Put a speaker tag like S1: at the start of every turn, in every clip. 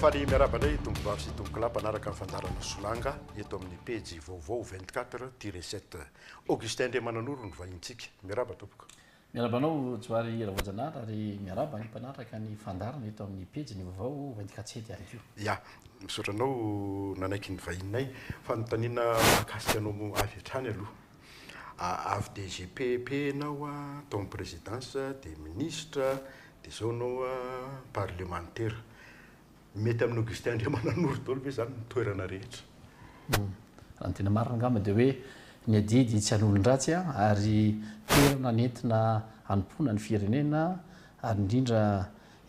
S1: faly miaraba indray tombovavy sy tombokolapa anaraka ny fandarana solanga eto amin'ny pejy vaovao 24-7 Augustin Andriamananoro ny vahintsika miaraba tompoko.
S2: Miarabanao Joary Ravojanara ary miaraba ny mpanaraka ny fandarana eto amin'ny pejy ny vaovao 24-7 ary io.
S1: Ya, misotranao nanaiky ny vahinay fanontaniana mahakasika anao avy hatrany aloha. Avy de GPP nao tao amin'ny présidence des ministres de zao nao parlementaire. Mety amin'ny Augustin Andriamananoro daholo ve zany ny toerana rehetra.
S2: Raha ny tena marina angamba dia hoe ny adidy tsy han'olon-dratsy ary toerana nentina hanompoana ny firenena ary indrindra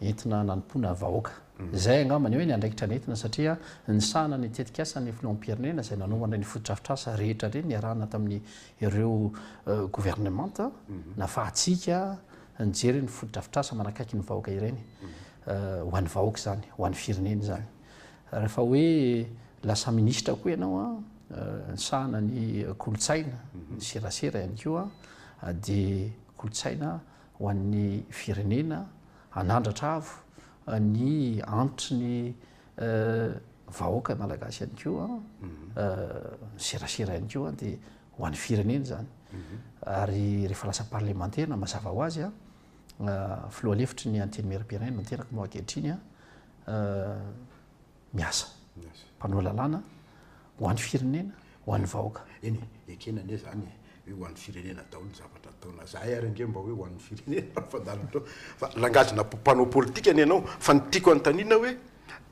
S2: entina nanompoana vahoaka. Izay angamba ny hoe ny andraikitra nentina satria ny sahana ny tetikasa ny filoham-pirenena izay nanaovana ny fotodrafitrasa rehetra ireny niarahana tamin'ny ireo gouvernemanta na fahatsika nijery ny fotodrafitrasa manakaiky ny vahoaka ireny. Ho an'ny vahoaka zany, ho an'ny firenena zany. Rehefa hoe lasa ministra koa ianao ny sahana ny kolotsaina, ny serasera ihany koa dia kolotsaina ho an'ny firenena hanandratra avo ny antitry ny vahoaka malagasy ihany koa serasera ihany koa dia ho an'ny firenena zany. Ary rehefa lasa parlementaire na mazava ho azy filohalefitry ny anteny miaram-pirenena manteraka moa ankehitriny miasa mpanao lalàna ho an'ny firenena ho an'ny vahoaka.
S1: Eny ekena ane zany hoe ho an'ny firenena daholo ny zavatra ataona zahay ary ange mba hoe ho an'ny firenena fandalatra fa langage na mpanao politika any ianao fa ny tiako anontaniana hoe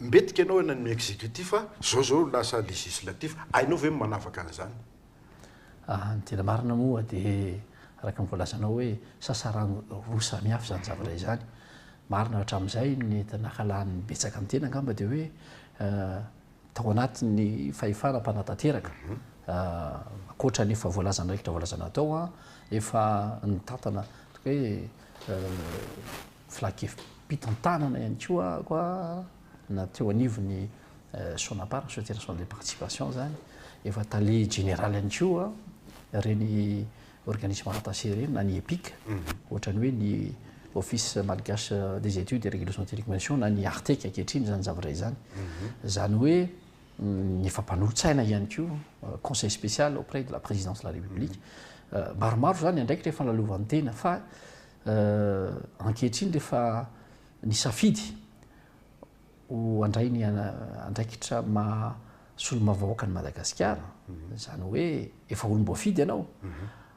S1: mbetika ianao ny exécutif zao lasa législatif ainao ve manafaka an'izany.
S2: Ny tena marina moa dia araka ny voalazanao hoe sasarano roa samihafa zany zavatra izany. Marina hatramin'izay ny tanakalany betsaka ny tena angamba dia hoe tao anatin'ny fahefana mpanantanteraka akoatra nefa voalazana raikitra voalazana tao efa nitantana hoe filakefim-pitantanana ihany koa na teo anivony SONAPAR, Société de Participation zany efa tale général ihany koa reny organisme rattaché reny na ny EPIC ohatrany hoe ny office malgache des études et régulations télécommunications na ny ARTEC ankehitriny zany zavatra izany. Zany hoe ny fampanolo-tsaina ihany koa conseil spécial auprès de la présidence de la République. Maromaro zany andraikitra efa nalovany tena fa ankehitriny rehefa ny safidy ho andray ny andraikitra solomavahoaka ny Madagasikara zany hoe efa olom-boafidy ianao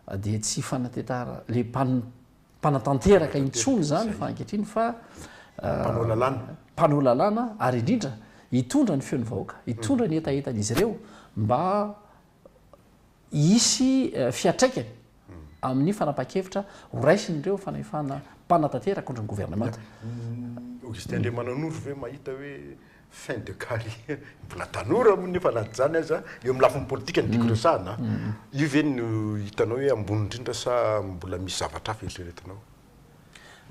S2: dia tsy fanatetara le mpanatanteraka intsony zany fa ankehitriny fa mpanao lalàna ary indrindra hitondra ny feon'ny vahoaka, hitondra ny etaetan'izy ireo mba hisy fiatraikany amin'ny fanapa-kevitra ho raisin'ireo fanahefana mpanatanteraka ondra ny gouvernemanta.
S1: Augustin Andriamananoro ve mahita hoe fin de carrière mbola tanora nefa anaty zany aza eo amin'ny lafin'ny politika ny tiako resahana io ve no hitanao hoe ambony indrindra sa mbola misy zavatra hafa eritreretinao.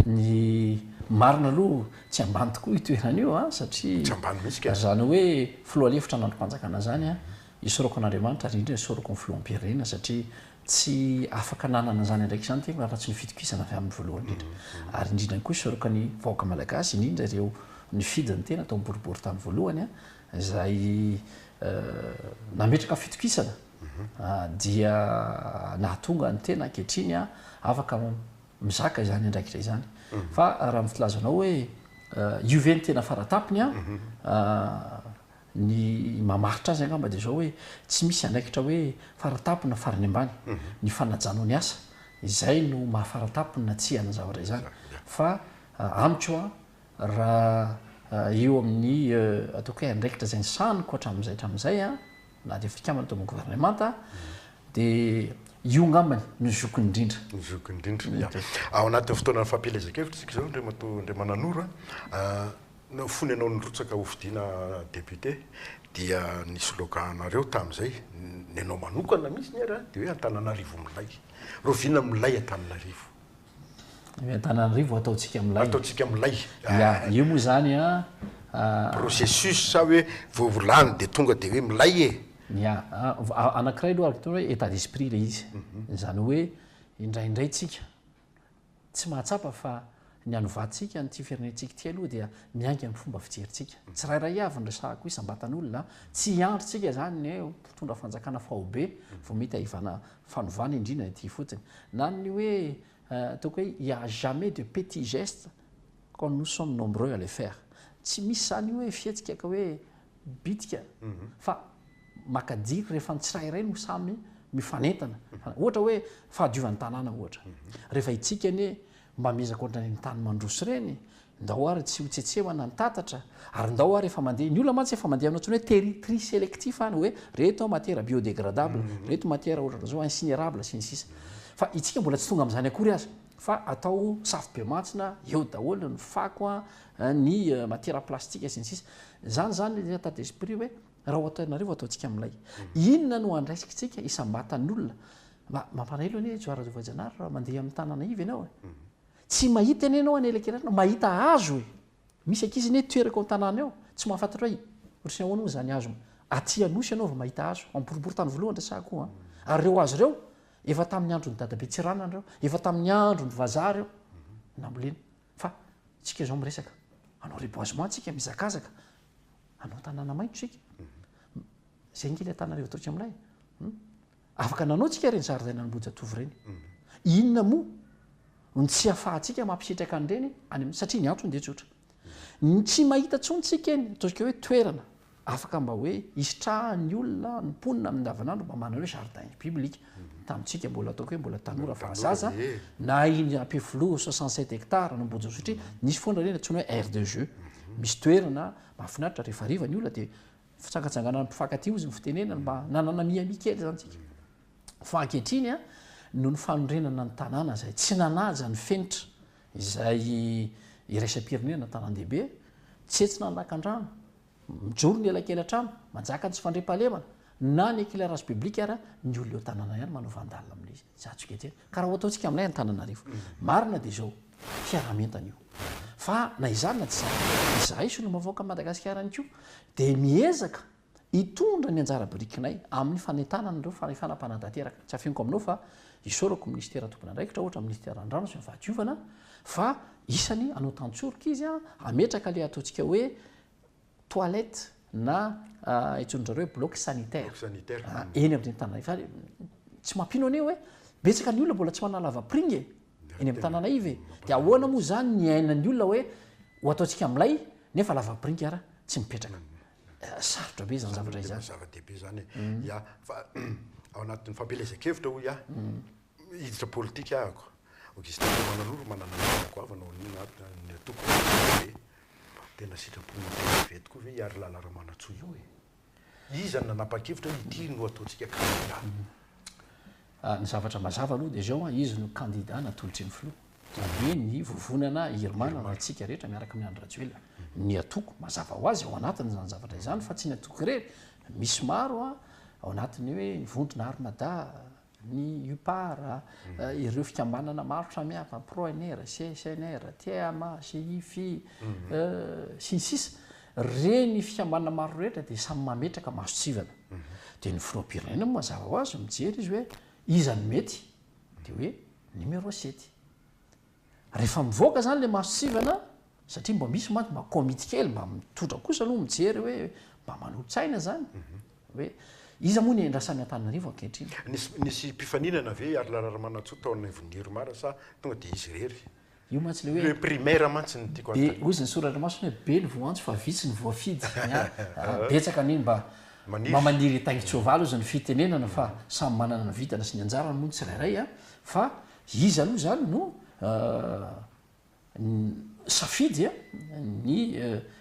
S2: Ny marina aloha tsy ambany tokoa itoerana io satria
S1: tsy ambany mihitsy
S2: zany hoe filohalefitra nandrom-panjakana zany isorako an'Andriamanitra ary indrindra isorako ny filoham-pirenena satria tsy afaka nanana zany ndraiky zany tegna raha tsy ny fitokisana avy amin'ny voalohany indrindra ary indrindra koa isorako ny vahoaka malagasy indrindra ireo ny fidiny tena atao boribory tany voalohany izay nametraka fitokisana dia nahatonga ny tena ankehitriny afaka mizaka izany andraikitra izany fa raha mifilazanao hoe io ve ny tena faratapiny ny mamaritra azy angamba dia zao hoe tsy misy andraikitra hoe faratapina farany ambany ny fanajanao ny asa izay no mahafaratapina tsy hana zavatra izany fa amiko raha eo amin'ny ataoko hoe andraikitra zay ny saniko hatramin'izay na dia fikamana tao amin'ny gouvernemanta dia io ngambany ny zokony indrindra.
S1: Ny zokony indrindra. Ao anatin'ny fotoana ny fampielezan-kevitra tsika zao Andriamananoro no fony ianao nirotsaka hofidiana député dia nisy lokanareo tamin'izay ny anao manokana mihitsy ny ara dia hoe Antananarivo milay. Roviana milay Antananarivo.
S2: Antananarivo ataontsika milay.
S1: Ataontsika milay.
S2: Io moa zany
S1: processus sa hoe voavolany dia tonga dia hoe milay e.
S2: Anankiray aloha araka hoe état d'esprit le izy zany hoe indraindray tsika tsy mahatsapa fa ny anovatsika ny ty firenentsika ty aloha dia miainga amin'ny fomba fijerintsika tsy rairay avy nresahako isam-batan'olona tsy androtsika zany mpitondra fanjakana fahobe vo mety ahivana fanovana indrina ty fotsiny na ny hoe ataoko hoe il y a jamais de petit geste quand nous sommes nombreux à le faire tsy misy zany hoe fietsika ka hoe bitika fa makadiry rehefa ny tsirairay no samy mifanentana ohatra hoe fahadiovan'ny tanàna ohatra rehefa itsika ny mba mezaka ohatra ny tany mandroso reny ndao ary tsy hotsetsehana ny tatatra ary ndao ary efa mandeha ny olona mantsy efa mandeha aminao tsony hoe territoire sélectif any hoe reto matière biodégradable reto matière ohatra zao incinérable sy ny sisa fa itsika mbola tsy tonga amin'izany akory azy fa atao safy be mantsina eo daholo ny fako ny matière plastique sy ny sisa zany état d'esprit hoe raha ohatanareo ataontsika amin'ilay inona no andraisikitsika isam-batan'olona mampanahelo anie joarazovajanary raha mandeha amin'ny tanàna ivy ianao tsy mahita eny ianao anelakelarina mahita hazo misy ankizy ine toeraka ao tanàna eo tsy mahafantatra hoe ohatrany ahoana moa zany hazo aty anosy ianao vao mahita hazo amporipory tany voalohany resahako ary reo hazo reo efa tamin'ny andro ny dadabe tsiranana reo efa tamin'ny andro ny vazaha reo nambolena fa tsika zao miresaka anao reboisement tsika mizakazaka anao tanàna maitro tsika zay ngely atanareo ataotsy amilay afaka nanao tsika reny zaridaina ny Bojatovo reny inona moa ny tsy afahantsika mampisetraka an'ireny satria ny antony dia tsotra ny tsy mahita tsontsika eny ataontsika hoe toerana afaka mba hoe isitrahan'ny olona ny mponina amin'ny davanandro mba manao hoe jardin public tamintsika mbola ataoko hoe mbola tanora fahazaza na iny ampiflo 67 hectare no Bojao satria nisy foana reny atsony hoe aire de jeu misy toerana mahafinaritra rehefa riva ny olona dia fitsangatsanganana mpifankaty ozy ny fitenenana mba nanana miamikely zany tsika fa ankehitriny no ny fanorenana ny tanàna zay tsy nanaja ny fenitra izay iraisam-pirenena tanàn-dehibe tsy etsina nanakan-drano mijoro ny elankelatrano manjaka ny tsy fandre-pahalemana na ny éclairage public ary ny olona eo tanàna ihany manao vandalina amin'ilay zatokety ka raha ataontsika aminay ny Antananarivo marina dia zao fiarahamentana io fa na izany na tsy zany izahay so no mavoaka Madagasikara any koa dia miezaka hitondra ny anjara birikinay amin'ny fanentanana ireo fanapanatanteraka tsy afeniko aminao fa isorako ministera tompona andraikitra ohatra ministera andrano sy ny fahadiovana fa isany anao tantsoroka izy ametraka le ataontsika hoe toilette na itsononjareo hoe bloc sanitaire eny amin'ny tanàna fa tsy mampino ane hoe betsaka ny olona mbola tsy manana lava-pringy eny amin'ny tanàna ivy dia ahoana moa zany ny ainan'ny olona hoe ho ataontsika amin'ilay nefa lava-pringy ara tsy mipetraka sarotra be zany zavatra izany
S1: zava-dehibe zany ia fa ao anatin'ny fampelezan-kevitra ho hiditra politika ahako Augustin Mananolo manana ko avanao ny atoko tena sitrapon'ny veto koa hoe ary lalara manatsoa io izany nanapa-kevitra ity no ataontsika candidat
S2: ny zavatra mazava aloha dia zao izy no candidat natolotry ny flo zany hoe ny vovonana irmana atsika rehetra miaraka amin'ny Andry Rajoelina ny atoko mazava ho azy ao anatiny zany zavatra izany fa tsy ny atoko irery misy maro ao anatiny hoe ny vondrona Armada ny UPAR ireo fikambanana maro samihafa PRONR CSNR TMA CIFI sy ny sisa reny fikambanana maro rehetra dia samy mametraka masotsivana dia ny filoam-pirenena mazava ho azy mijery izy hoe izany mety dia hoe numéro 7 rehefa mivoaka zany le masotsivana satria mba misy mantsy mba komity kely mba mitondra kosa aloha mijery hoe mba manolotsaina zany hoe iza moa ny endrasany Antananarivo ankehitriny
S1: nisy mpifaninana ve ary lalara manatsoa taon'ny voniry mara sa tonga dia izy rery
S2: io mantsy le hoe
S1: primaire mantsy ny tiako
S2: be ozy ny soratra masony hoe be ny voantso fa vitsy ny voafidy betsaka aniny mba maniry taingitsoavaly ozy ny fitenenana fa samy manana ny vitana sy ny anjara ny moa ny tsirairay fa izy aloha zany no safidy ny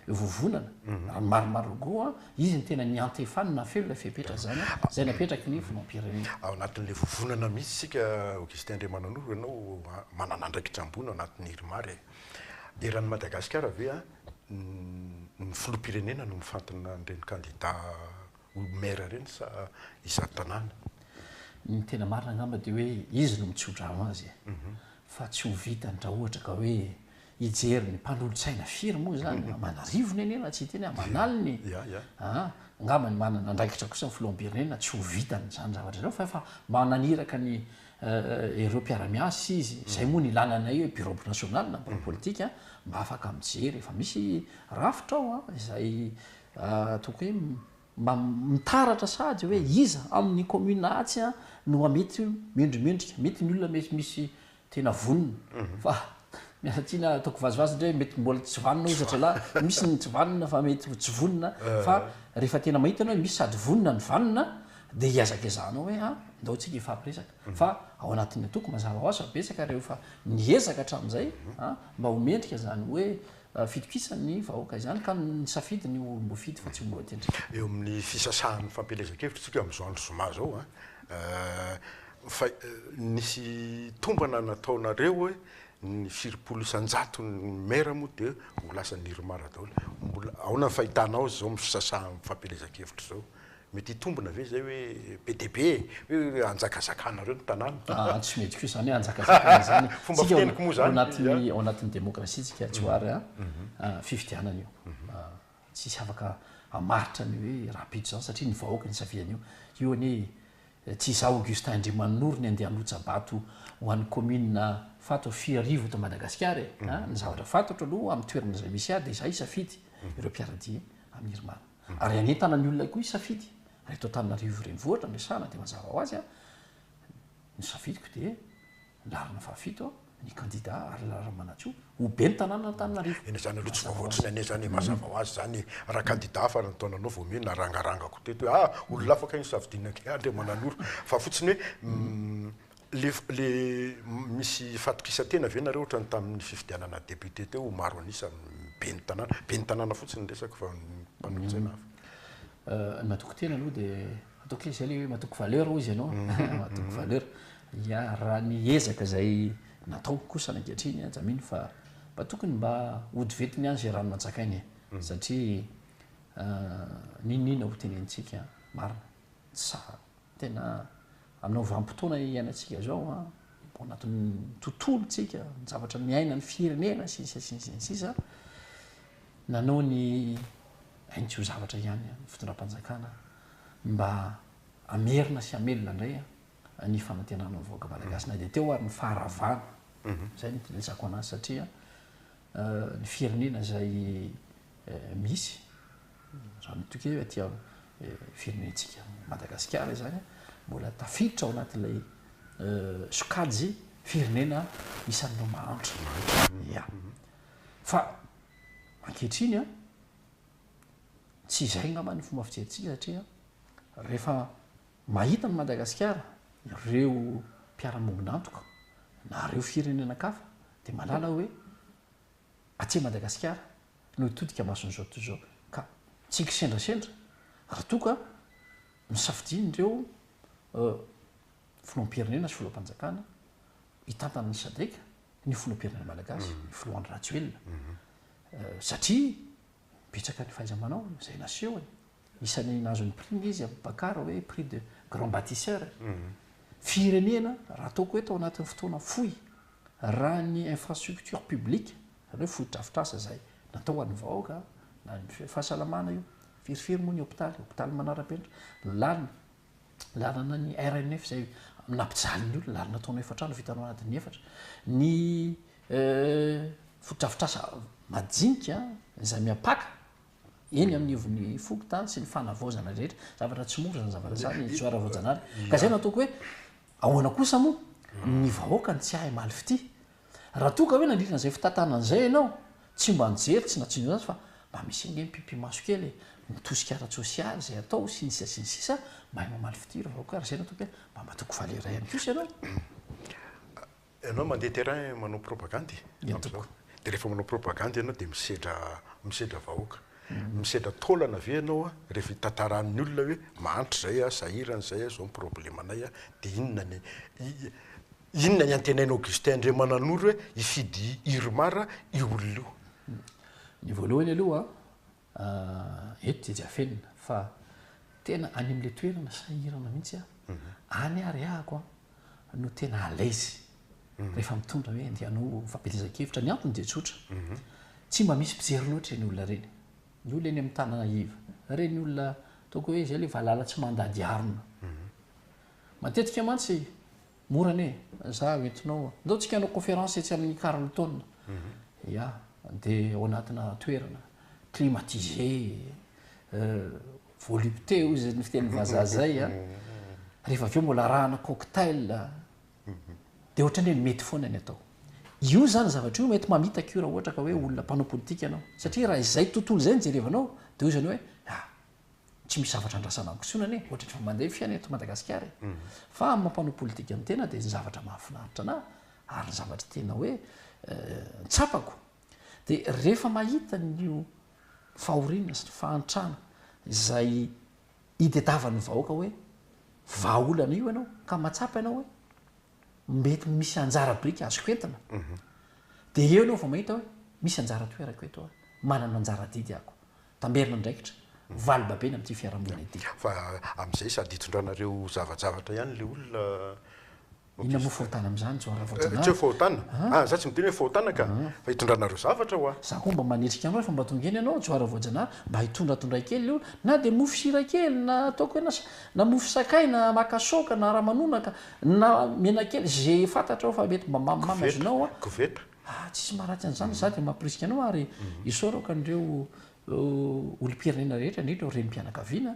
S2: vovonana ny maromaro goa izy ny tena ny antefanina felo la fepetra zany zay napetraky ny filoam-pirenena
S1: ao anatin'le vovonana mihitsy sika Augustin Andriamananoro ianao manana andraikitsambony ao anatin'ny Irmary eran'ny Madagasikara ve ny filoam-pirenena no mifantana an'ireny candidat maire reny sa iza tanàna
S2: ny tena marina angamba dia hoe izy no mitsotra azy fa tsy ho vitany raha ohatra ka hoe hijery ny mpanolotsaina firy moa zany manarivony eny ela tsy teny manaliny ngamany manana andraikitra kosa filoam-pirenena tsy ho vitany zany zavatra zao fa efa mananiraka ny ireo mpiara-miasa izy zay moa ny lananay hoe bureau national na bureau politique mba afaka mijery efa misy rafitra ao izay toko hoe mba mitaratra sady hoe iza amin'ny commune atsy no mety miendrimendrika mety ny olona misy tena vonina fa miasatina toko vazivazy ndray mety mbola tsy vanina izy satria la misy ny tsy vanina fa mety tsy vonina fa rehefa tena mahita anao misy sady vonina ny vanina dia hiazakaizanao hoe ndao tsika ifampiresaka fa ao anatin'ny toko mazava ho azy fa betsaka rehefa niezaka hatramin'izay mba homendrika zany hoe fitokisany vahoaka izany ka ny safidy ny olombofidy fa tsy mboatendry
S1: eo amin'ny fisasahan'ny fampelezan-kevitra tsika amin'izao andro zoma zao fa nisy tombana nataonareo hoe ny firipolo isan-jato ny maire moa dia ho lasa niromara daholo mbola aona ny fahitanao zao amin'ny fisasahan'ny fampelezan-kevitra zao mety hitombona ve zay hoe PDB hoe anjakazakahnareo ny tanàna
S2: tsy mety koa zany hoe anjakazakana zany
S1: fomba fiteniko moa zany
S2: ao anatin'ny demokrasia tsika tsy hoary fifidianana io tsisy afaka amaritra ny hoe rapide zany satria ny vahoaka ny safiana io anie tsy za Augustin Andriamanoro ny andeha Lotsabato ho an'ny commune fato Fiarivo to Madagasikara ny zavatra fantatro aloha amin'ny toerana izay misy dia za isafidy ireo mpiara-dia amin'ny Irmana ary anentana ny olona koa isafidy reto Antananarivo renivohitra resana dia mazava ho azy ny safidiko dia larina fahafito ny candidat ary lara manatso ho be ny tanàna Antananarivo
S1: eny zany aloha tsy vahoatriny ane zany mazava ho azy zany raha candidat fa nataonanao vao mihena rangarangako teto hoe olona afaka iny safidinake Andriamananoro fa fotsiny hoe le misy fatokisantena ve nareo ohatrany tamin'ny fifidianana député teo maro anisa be ny tanàna fotsiny ny resaka fa mpanolontsena
S2: hafa matoko tena aloha dia ataoko izay le hoe matoko valeur izy ianao matoko valeur raha niezaka zay natao kosa nankehitriny jaminy fa mba tokony mba ody vetiny any zay rano mantsakainy satria ninina ho tenenitsika marina sa tena aminao vanim-potoana iainantsika zao anatin'ny tontolotsika ny zavatra miaina ny firenena sisa nanao ny aintsy ho zavatra ihany ny fitondram-panjakana mba amerina sy amelona indray ny fanantenana mivoaka malagasy na dia teo ary ny faharavana zay ny lesako anazy satria ny firenena zay misy raha mitoky hoe aty firenentsika Madagasikara zany mbola tafiditra ao anatin'ilay sokajy firenena isan'ireo mahantra fa ankehitriny tsy izay ngamba ny fomba fijerintsika satria rehefa mahita ny Madagasikara ireo mpiara-monina-antoka na reo firenena kafa dia malala hoe atsy Madagasikara no hitodika masony zao to zao ka tsika sendrasendra raha toka misafidiny ireo filoam-pirenena sy filoam-panjakana hitantana ny sadreka ny filoam-pirenena malagasy ny filohan'ny ratsoelona satria betsaka ny fahaiza-manao zay naseho isan'ny nazon'ny prix izy amin'ny bakara hoe prix de grand bâtisseur firenena raha ataoko hoe tao anatin'ny fotoana fohy raha ny infrastructure publique reo fohidrafitrasa zay natao an'ny vahoaka na ny fahasalamana io firifiry moa ny hôpitaly manara-penitra lalana ny RNF zay nampijaly olona lalana taona efatrano vitanao anatin'ny efatra ny fohidrafitrasa majinika zay miapaka eny amin'ny ivon'ny fokotany sy ny fanavaozana rehetra zavatra tsy mora zany zavatra zany tsoaravaojanary ka zay nataoko hoe ahoana kosa moa ny vahoaka ny tsy ahay maly fity raha toka hoe nandritra n'izay fitantanan'izay ianao tsy mba nijery tsy natsino azy fa mba misy ngeny pipimaso kely mitosika ara-tsosialy zay atao sy ny sisa mahay mamaly fity ro vahoaka raha zay nataoko hoe mba matoko valera ihany kosa
S1: ianao mandeha terrain manao propagande dia rehefa manao propagande ianao dia misedra vahoaka misedra taolana ve ianao rehefa hitantaran'ny olona hoe mahantra zay sahirany zay zao problemanay dia inona ny antenainy Augustin Andriamananoro hoe hifidy iromara i olona io
S2: ny voalohany aloha eto dia jiafenina fa tena any amin'le toerana sahirana mihitsy any ary ahako no tena alaizy rehefa mitondra hoe andehanao fampelezan-kevitra ny antony dia tsotra tsy mba misy mpijery loatra ny olona reny ny olona eny amin'ny tanana iva reny olona toko hoe zay le valala tsy mandady arina matetika mantsy morany e za entinao ndao tsika anao conférence etsy amin'ny Carleton ya de ao anatina toerana climatisé volupté ozy ny fiteny vazaha zay a rehefa aveo mbola rahana cocktail de ohatrany hoe mety foana ny atao io zany zavatra io mety mamitaka io raha ohatra ka hoe olona mpanao politika anao satria raha izay tontolo zay nijerevanao de io zany hoe tsy misy zavatra andrasana amikotsonany ohatra fa mandeha fiaina eto Madagasikara fa amin'ny mampanao politika amin'ny tena de ny zavatra mahafinaritra ana ary ny zavatra tena hoe tsapako de rehefa mahita nio fahoriana sy fahantrana izay idetavany vahoaka hoe vahaolana io ianao ka matsapa ianao hoe mety misy anjara brika azoko entina de eo ianao vao mahita hoe misy anjara toerako eto manana anjara didy ako tamberina ndraikitra valibabeny amin'ity fiarahamonina ity
S1: fa amin'izay sady hitondranareo zavajavatra ihany le olona
S2: inona moa fahotana amin'izany tsoara
S1: tsy fahotana za tsy miteny hoe fahotana ka fa hitondranareo zavatra ho
S2: za koa mba manetrika anao fa mba tongeny ianao tsoara voajana mba hitondratondray kely io na de mofo sira kely na ataoko hoe na mofo sakay na makasoka na ramanonaka na mena kely zay fantatra ao fa mety mba mamimamy azonao
S1: koveta
S2: tsisy maharatsy an'izany za de mampirisika anao ary isorako andreo olo-pirenena rehetra indrindra renim-pianakaviana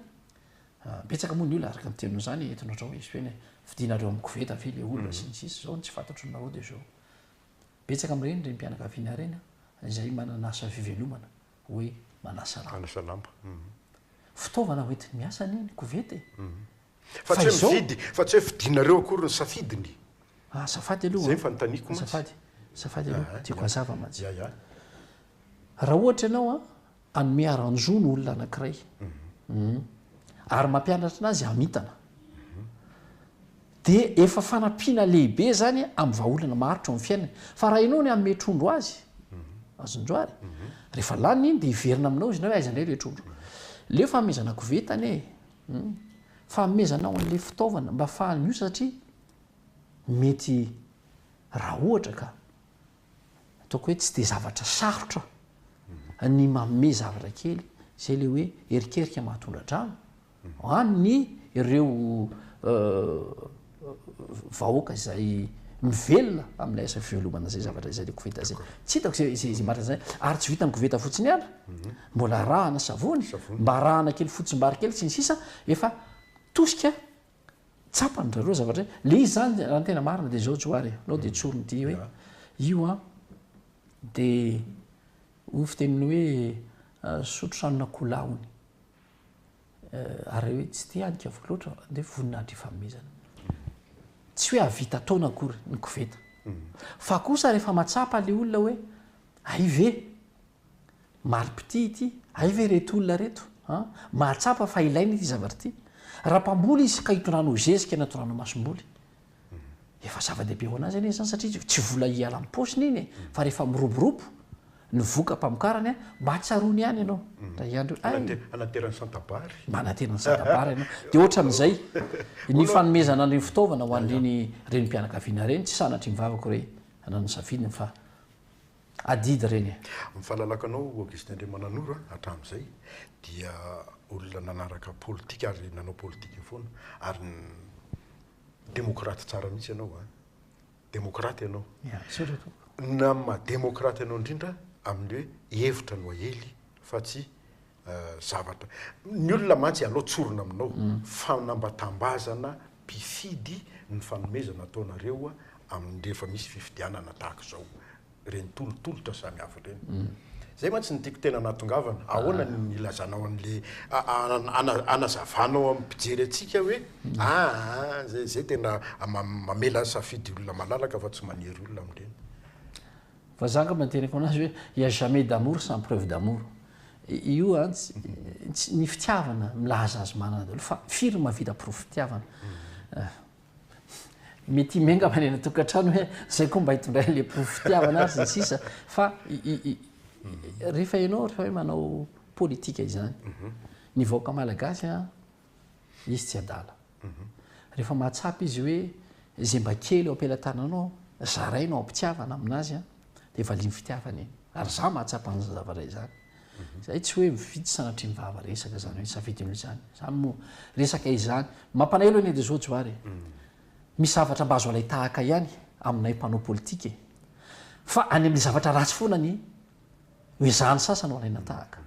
S2: betsaka moa ny olona araka mitenao zany entinao otrao izy hoe vidinareo amin'ny koveta ve le olona sy ny sisy zao tsy fantatro nareo de zao betsaka amin'ireny renim-pianakaviana reny izay manana asa fivelomana hoe manasa lamba fitaovana hoentiny miasa niny koveta
S1: fa tsy hoe mividy fa tsy hoe vidinareo akory ny safidiny
S2: safady aloha
S1: zay fanotaniko
S2: safady aloha tiako hazava mantsy raha ohatra ianao anome aranjo ny olona anankiray ary mampianatra anazy amitana de efa fanampiana lehibe zany amin'ny vahaolana maharitra amin'ny fiainany fa raha ianao ny amme trondro azy azondroary rehefa lany iny de iverina aminao izy na hoe aizandray le trondro leo fanomezana kovetany fanomezanao an'le fitaovana mba fahany io satria mety raha ohatra ka ataoko hoe tsy de zavatra sarotra ny manome zavatra kely zay le hoe erikerika mahatondradrano any ireo vahoaka izay mivelona amin'ilay asa fivelomana zay zavatra zay le koveta zay tsy hitako zay marina zay ary tsy vita ny koveta fotsiny ana mbola rahana savony mba rahana kely fotsimbary kely sy ny sisa efa tosika tsapany rareo zavatra le izy zany raha tena marina de zao tsoary nao de tsorony ty hoe io de ho fiteniny hoe sotro ranona kolahony ary hoe tsy te hanika voloatra de voninahitra ifanomezana tsy hoe avita taona akory ny koveta fa kosa rehefa matsapa le olona hoe ay ve maripiti ity ay ve reto olona reto mahatsapa fa ilaina ity zavatra ity raha mpamboly izy ka hitondrano zezika na hitondrano masomboly efa zava-dehibe ho anazy anie zany satria tsy vola hiala amin'ny paosiny iny fa rehefa miroborobo ny voka mpamokarany mba tsarony ihany ianao
S1: anaterany santabary
S2: manaterany santabary ianao de ohatran'izay ny fanomezana ny fitaovana ho an'reny renim-pianakaviana reny tsy sanatry mivavako re anano safidiny fa adidy reny
S1: mifahalalaka anao Augustin Andriamananora hatramin'izay dia olona nanaraka politika ary nanao politika foana ary demokraty tsara mihitsy ianao demokraty ianao na maha-demokraty ianao indrindra amin'ny hoe hevitra no ahely fa tsy zavatra ny olona mantsy alao tsorona aminao fanambatambazana mpifidy ny fanomezana ataonareo amin'ny rehefa misy fifidianana tahaka zao reny tolotolotra samy hafa reny zay mantsy ny tiako tena natongavana ahoana ny ilazanao an'le anazavanao amin'ny mpijery atsika hoe zay tena mamela safidy olona malalaka fa tsy manery olona amin'ireny
S2: fa zaka mantenako anazy hoe il y a jamais d'amour sans preuve d'amour io ny fitiavana milaza azy manana daholo fa firy mavita proof fitiavana mety menga manena tokantrano hoe zay koa mba hitondray le proof fitiavana azy ny sisa fa rehefa ianao rehefa hoe manao politika izany ny vahoaka malagasy izy tsy adala rehefa mahatsapa izy hoe zay mba kely eo ampelantananao zarainao ampitiavana aminazy de efa limy fitiavana iny ary za mahatsapa ny zavatra izany zay tsy hoe mividy sanatry mivava resaka zany hoe safidiny zany zany moa resaka izany mampanahelo eny de zao joary misy zavatra mba azo alay tahaka ihany aminay mpanao politika fa any amin'le zavatra ratsy foana ny hoezahany sasany ho alaina tahaka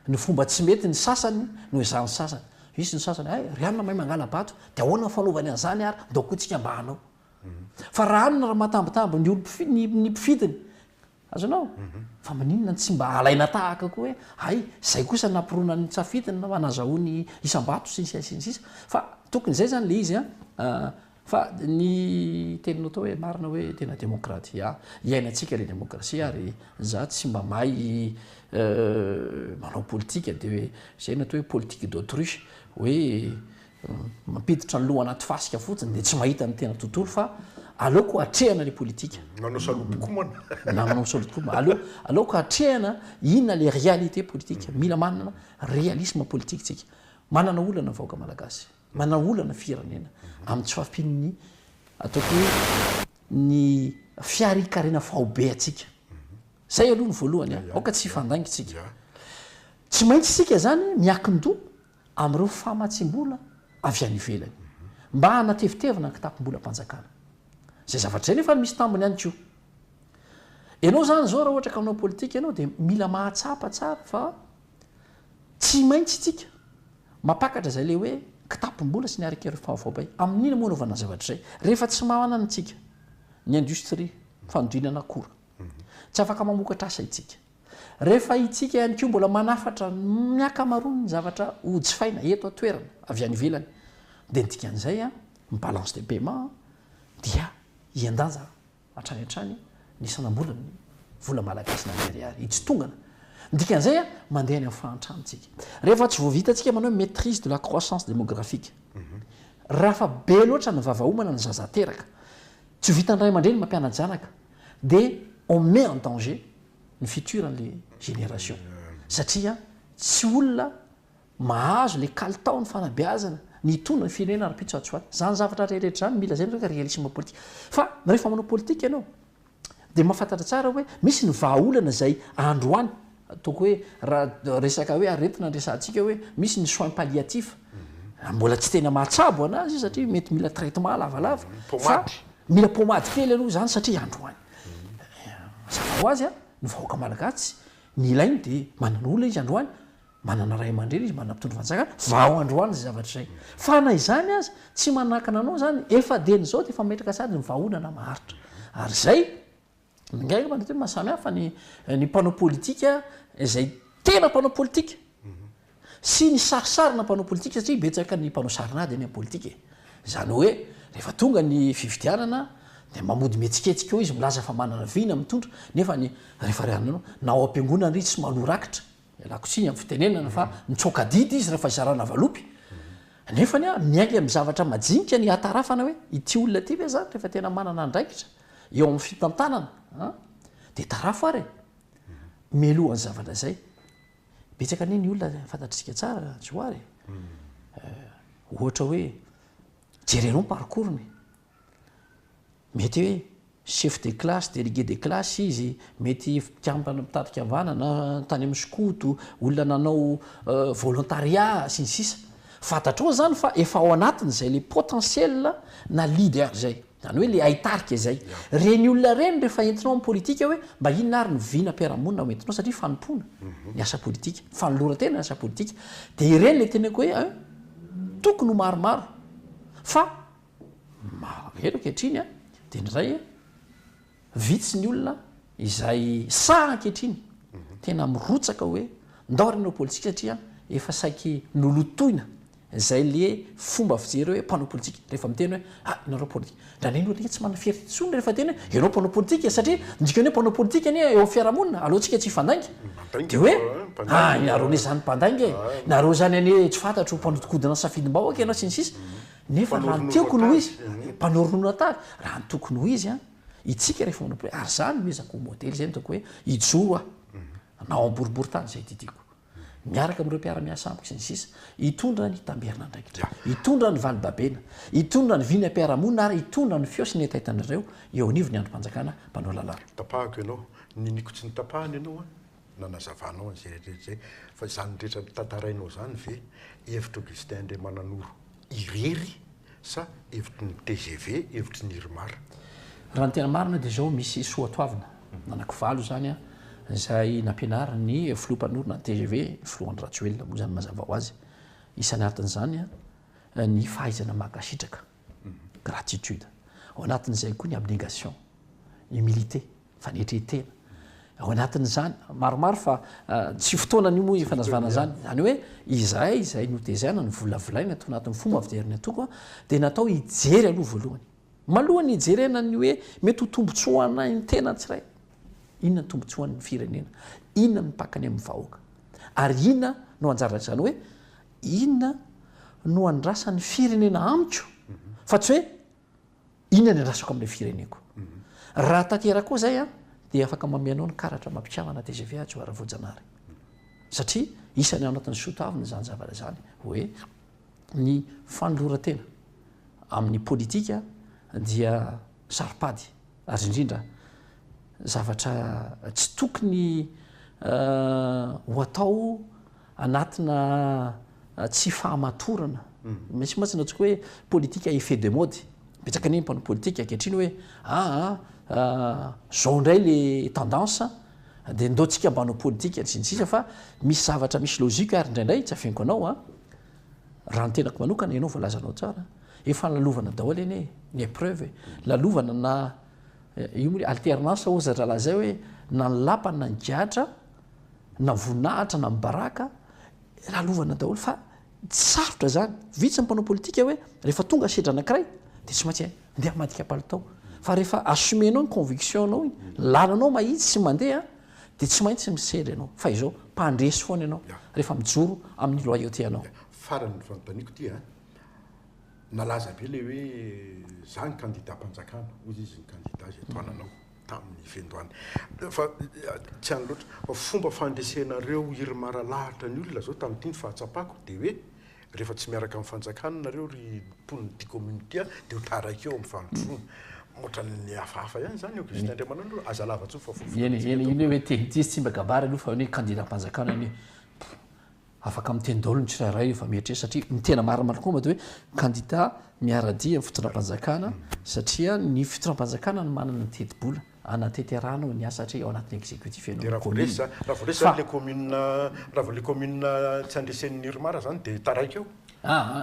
S2: ny fomba tsy mety ny sasany no hoezahany sasany isy ny sasany rianona mahay mangala bato de ahoana fanaovany an'izany ary daoko tsika mba hanao fa raha anina raha matambitambo ny ny mpifidiny azonao fa maninona tsy mba alaina tahaka koa hoe ay zay kosa nampirona ny tsafidiny na nazahoany isam-bato sinsisa fa tokony zay zany le izy fa ny teninao tao hoe marina hoe tena demokratia iainantsika le demokrasia ary za tsy mba mahay manao politika de hoe zay natao hoe politique d'autruche hoe mampiditra ny loha anaty fasika fotsiny de tsy mahita ny tena tontolo fa aleoko atrehana le politika
S1: manao saloboko moa
S2: na manao saloboko aleoko atrehana inona le réalité politique mila manana réalisme politique tsika manana olana vahoaka malagasy manana olana firenena amin'ny tsy fahampin'ny ataoko hoe ny fiarikarena faobe atsika zay aloha ny voalohany aoka tsy fandaingitsika tsy maintsy sika zany miakin-doa am'ireo famatsim-bola avy any ivelany mba hanatevitevina ny kitapom-bola mpanjakana zay zavatra zay nefa misy tambony ihany ko ianao zany zao raha ohatra ka aminao politika ianao de mila mahatsapa tsara fa tsy maintsy tsika mampakatra zay le hoe kitapom-bola sy ny arikero faofaobay amin'ina moa naovana zavatra zay rehefa tsy mahanana tsika ny industrie fanodinana akora tsy afaka mamokatra asa itsika rehefa itsika ihany ko mbola manafatra miakamarony ny zavatra ojifaina eto atoerana avy any ivelany de ntika an'izay ny balance de paiement dia iandanja atrany atrany ny sanam-bolany vola malagasy nariary itsitongana ndikan'izay mandeha ny amin'ny fahantranotsika rehefa tsy voavitatsika manao maîtrise de la croissance démographique raha fa be loatra ny vavaomana ny zazateraka tsy vitany ray aman-dreny mampianajanaka de on met en danger ny futur an'le génération satria tsy olona mahazo le kalitao ny fanabeazana ny tona ny firenena arapitsoatsoaty zany zavatra reheretra zany mila zay nreka réalisme politique fa rehefa manao politique ianao de mahafantatra tsara hoe misy ny vahaolana zay androany ataoko hoe raha resaka hoe aretina nresantsika hoe misy ny soin palliatif mbola tsy tena mahatsabo anazy satria mety mila traitement lavalava fa mila pomady kely aloha zany satria androany zava ho azy ny vahoaka malagasy ny ilainy de manana olona izy androany manana ray aman-dreny izy manana mpitondro fanjakana vao androany zay zavatra zay fa na izany azy tsy manakana anao zany efa deny zao de efa metraka sady ny vahaolana maharitra ary zay ngaika mandeha hoe mahasamy hafa ny mpanao politika zay tena mpanao politika sy ny sarisarina mpanao politika satria betsaka ny mpanao sarinady any amin'ny politika zany hoe rehefa tonga ny fividianana de mamody mietsiketsika eo izy milaza fa manana vina mitondra nefa ny rehefa rananao na ao am-piangonana ry tsy manorakitra lakotsiny amin'ny fitenenana fa nitsokadidy izy rehefa zarana valopy nefany miainga amin'ny zavatra majinika ny atarafana hoe ity olona ty ve zany rehefa tena manana andraikitra eo amin'ny fitantanana de tarafo ary melohany zavatra zay betsaka ny ny olona fantatritsika tsara joary ohatra hoe jerenao parcourny mety hoe chef de classe délégué de classe izy mety tiampana mitadika avana na tany amin'ny skoto olona nanao volontariat sy ny sisa fantatrao zany fa efa ao anatiny zay le potentiel na leader zay zany hoe le aitarika zay reny olona reny rehefa entinao amin'ny politika hoe mba inona ary ny vina mpiaramonina ao entinao satria fanompona ny asa politika fanolora-tena ny asa politika de ireny le tenako hoe tokony ho maromaro fa elo ankehitriny de ndray vitsy ny olona izay sa ankehitriny tena mirotsaka hoe ndao renao politika satria efa saiky nolotoina zay le fomba fijery hoe mpanao politika rehefa miteny hoe nareo politika raha neny olika tsy manana fierititsony rehefa teny hoe ianao mpanao politika satria ndikany hoe mpanao politika anie eo fiarahamonina alohantsika tsy hifandaingy de hoe nareo ne zany mpandaingy nareo zany ane tsy fantatro mpanotikodina safidim-bahoaka ianao tsy ny sisa nefa raha ny tiako noho izy mpanoronona taky raha ny tokony ho izy itsika rehefa manao politika ary zany mezako modely zay nitako hoe ijoro nao amboribory tany zay titiako miaraka am'ireo mpiara-miasa amiko sy ny sisa hitondra ny tamberina ndraikitra hitondra ny valibabena hitondra ny vina mpiarahamonina ary hitondra ny feo sy ny etaitanareo eo anivo ny androm-panjakana mpanao lalàna
S1: tapahako ianao niniko tsy ny tapahany ianao nanazavanao an'izay rehetrarehetra zay fa izany rehetra tantarainao zany ve hevitry Augustin Andriamananoro irery sa hevitry ny TGV hevitry ny Irmara?
S2: Raha ny tena marina dia zao misy soatoavina anankivalo zany a izay nampianarina ny filompanorona ny TGV filohan'ny Ratsuel moa zany mazava ho azy isan'ny artin'izany a ny fahaizana makasitraka gratitude ao anatin'izay koa ny abnégation humilité fanetretena ao anatin'izany maromaro fa tsy fotoanany moa fanazavana zany zany hoe izay notezana ny volavolaina atao anatin'ny fomba fijeriny atoko dia natao hijery aloha voalohany malohany hijerena ny hoe mety ho tombontsoana ny tena tsiray inona ny tombontsoan'ny firenena inona ny pakany amin'ny vahoaka ary inona no anjaratra zany hoe inona no andrasan'ny firenena amiko fa tsy hoe inona ny andrasako amin'ilay fireneko raha tanteraka koa zay a dia afaka mameanao ny karatra mampitiavana TGV Tsoara Voajanahary satria isany ao anatin'ny soatoavina zany zavatra zany hoe ny fanolorantena amin'ny politika dia saripady ary indrindra zavatra tsy tokony ho atao anatina tsy fahamatorana misy matsy natsika hoe politika effet de mode betsaka ny mpanao politika ankehitriny hoe zao indray le tendance dia ndaotsika mbanao politika tsitsisa fa misy zavatra misy logika ary indraindray tsy afeniko anao raha ny tenako manokana ianao voalazanao tsara efa lalovana daholo eny ny épreuve lalovana na io moa alternance ozatra lazay hoe na ny lapana na ny giatra na voninahitra na mibaraka lalovana daholo fa sarotra zany vitsy mpanao politika hoe rehefa tonga sedra anankiray dia tsy maintsy ndeha madika palitao fa rehefa assumenao ny convictionnao lalanao mahitsy sy mandeha dia tsy maintsy misedra ianao fa izao mpandresy foana ianao rehefa mijoro amin'ny loyauté anao
S1: farany fanontaniako ty nalaza be le hoe za ny candidat mpanjakana ozy izy ny candidat zay toananao tamin'ny fiandohany fa tsy any loatra fa fomba fandresenareo Irmara lahatra ny olona zao tamin'ity ny fahatsapako dia hoe rehefa tsy miaraka amin'ny fanjakana nareo ry mponiny ty communauté dia ho taraiky eo amin'ny fanotrona ohatran'ny hafahafa ihany zany Augustin Andriamananoro aza lava-tso fa
S2: iny hoe tehitsy tsy mba gabary aloha fa hoe candidat mpanjakana iny afaka miteny daholo ny tsirairay efa mihetre satria ny tena marimarina koa dia hoe candidat miaradia amin'ny fitondram-panjakana satria ny fitondram-panjakana no manana ny teti-bola anateterana ny asa satria ao anatin'ny exécutif ianao
S1: raha voalesa le commune raha vo le commune tsy andresen'ny Irmara zany dia taraiky eo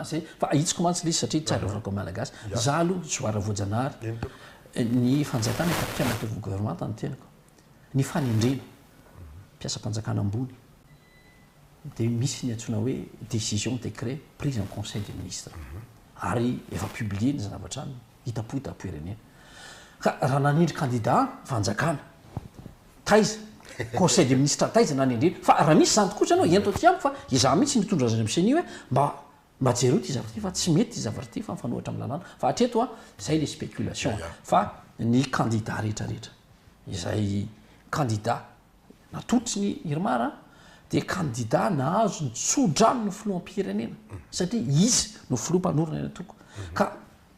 S2: zay fa hitsiko mantsy lizy satria tsy arovako malagasy za aloha Tsoara Voajanahary ny fanjakana kapika anatovy gouvernement ny tenako ny fanindrena mpiasa mpanjakana ambony dia misy ny antsona hoe décision décret prise en conseil des ministres ary efa publié ny zavatra hitapo-irenena ka raha nanindry candidat fanjakana taiza conseil des ministres taiza nanindrena fa raha misy zany tokoa anao ento ty amiko fa izaho mihitsy mitondra azy am'seny hoe mba jereo ty zavatra ty fa tsy mety ty zavatra ty fa mifanohatra amin'ny lalàna fa hatreto zay le spéculation fa ny candidat rehetrarehetra izay candidat natotry ny Irmara dia candidat nahazo ny tsodrano no filoham-pirenena satria izy no filoham-panorona eny atoko ka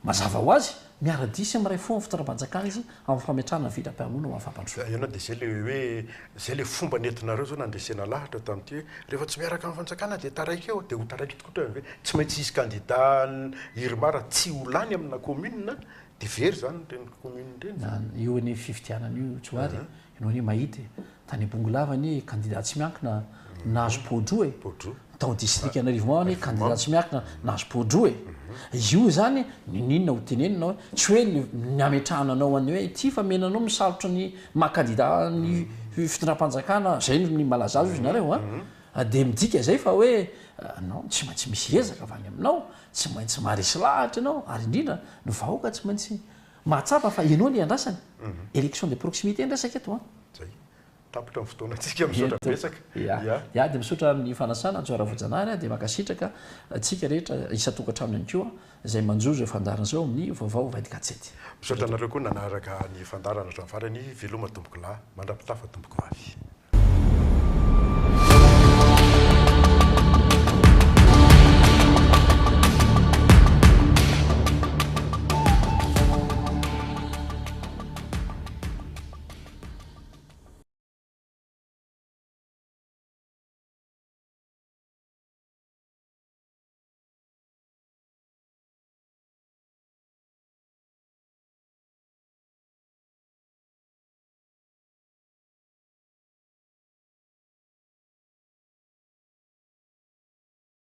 S2: mazava ho azy miara-disy amin'ray foana fitondram-panjakana izy amin'ny fametrahana vita-pihamonina ho afampandroa
S1: ianao dia zay le hoe zay le fomba nentinareo zao nandresena lahatra tamin'ity hoe rehefa tsy miaraka amin'ny fanjakana dia taraiky eo dia ho taraiky tokoa hoe tsy maintsy isy candidat Irmara tsy ho lany amina commune dia very zany reny commune reny
S2: io ny fividianana io tsoary ianao hoe mahity tany Bongolavany candidat tsy miankina nahazo podroe tao district Anarivomao any candidat tsy miankina nahazo podroe io zany ninona ho tenenina hoe tsy hoe ny ametrahananao any hoe ty fa menanao misarotra ny maha-candidat ny fitondram-panjakana zay ny malaza azo izy nareo dia midika zay fa hoe nao tsy maintsy misy ezaka avy any aminao tsy maintsy maharesy lahatra ianao ary indrindra ny vahoaka tsy maintsy mahatsapa fa ianao ny andrasany élection de proximité ndrasaka eto
S1: zay tapitra amin'ny fotoanatsika misaotra betsaka
S2: dia misaotra amin'ny fanasana Tsoara Voajanahary dia makasitraka tsika rehetra isa-tokantraminy ihany koa izay manjozo fandarana zao amin'ny vaovao 24/7
S1: misaotra anareo koa nanaraka ny fandarana hatramin'ny farany veloma tomboko lahy mandrapitafa tomboko avy